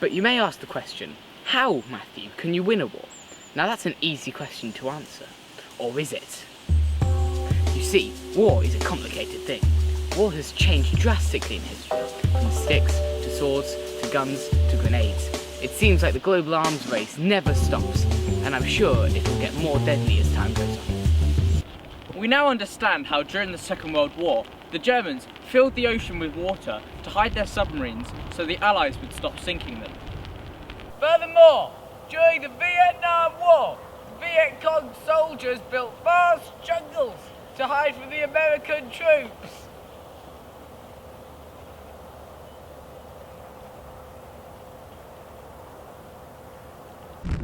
But you may ask the question, how, Matthew, can you win a war? Now that's an easy question to answer. Or is it? You see, war is a complicated thing. War has changed drastically in history, from sticks to swords to guns to grenades. It seems like the global arms race never stops, and I'm sure it will get more deadly as time goes on. We now understand how during the Second World War, the Germans filled the ocean with water to hide their submarines so the Allies would stop sinking them. Furthermore, during the Vietnam War, Viet Cong soldiers built vast jungles to hide from the American troops.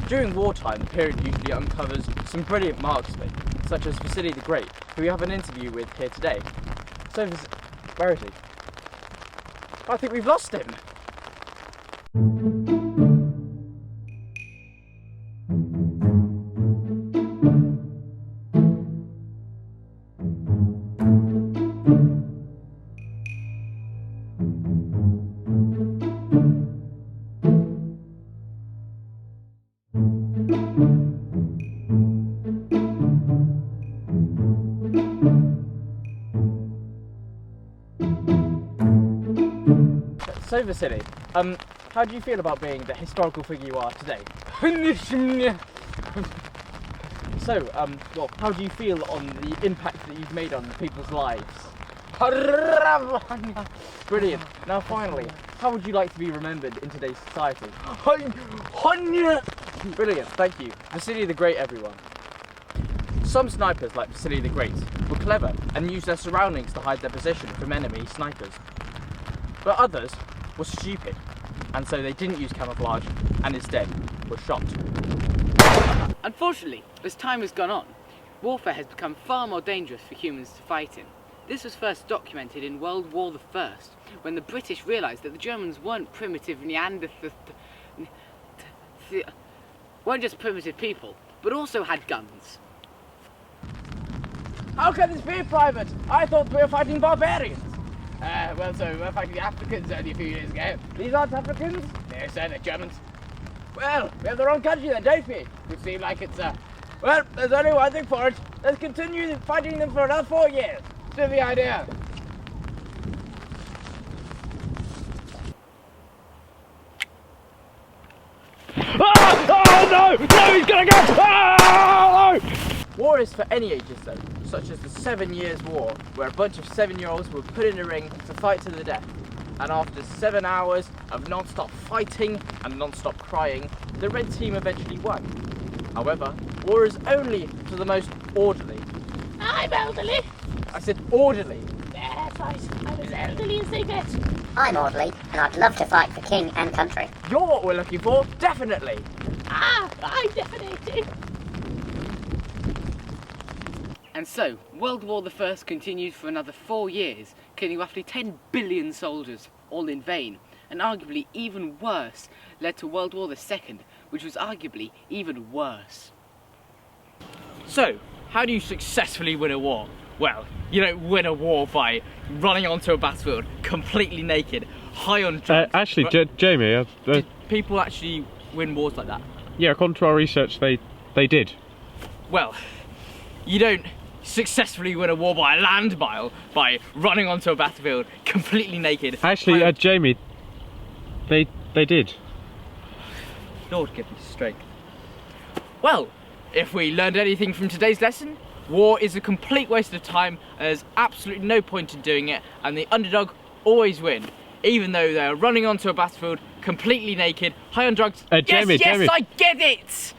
During wartime, the period usually uncovers some brilliant marksmen, such as Vasily the Great, who we have an interview with here today. So, where is he? I think we've lost him. So Vasily, how do you feel about being the historical figure you are today? So, well, how do you feel on the impact that you've made on people's lives? Brilliant. Now finally, how would you like to be remembered in today's society? Brilliant, thank you. Vasily the Great, everyone. Some snipers, like Vasily the Great, were clever and used their surroundings to hide their position from enemy snipers. But others were stupid, and so they didn't use camouflage and instead were shot. Unfortunately, as time has gone on, warfare has become far more dangerous for humans to fight in. This was first documented in World War I, when the British realised that the Germans weren't primitive weren't just primitive people, but also had guns. How can this be, Private? I thought we were fighting barbarians. Well, so we were fighting the Africans only a few years ago. These aren't Africans? No, sir, they're Germans. Well, we have the wrong country then, don't we? We seem like it's, well, there's only one thing for it. Let's continue fighting them for another 4 years. Still the idea. Oh no! No, he's gonna go! Oh, no! War is for any ages though, such as the 7 Years' War, where a bunch of 7-year-olds were put in a ring to fight to the death. And after 7 hours of non-stop fighting and non-stop crying, the red team eventually won. However, war is only for the most orderly. I'm elderly. I said orderly. That's right. I'm as elderly as they get. I'm orderly, and I'd love to fight for king and country. You're what we're looking for, definitely. Ah, I'm definitive. And so, World War I continued for another 4 years, killing roughly 10 billion soldiers, all in vain, and arguably even worse, led to World War II, which was arguably even worse. So, how do you successfully win a war? Well, you don't win a war by running onto a battlefield completely naked, high on drugs. Actually, Jamie, Did people actually win wars like that? yeah, according to our research, they did. Well, you don't successfully win a war by a land mile by running onto a battlefield completely naked. Actually, high on- Jamie, they did. Lord give me strength. Well, if we learned anything from today's lesson, war is a complete waste of time, there's absolutely no point in doing it, and the underdog always win, even though they're running onto a battlefield completely naked, high on drugs. Jamie, yes, Jamie. I get it!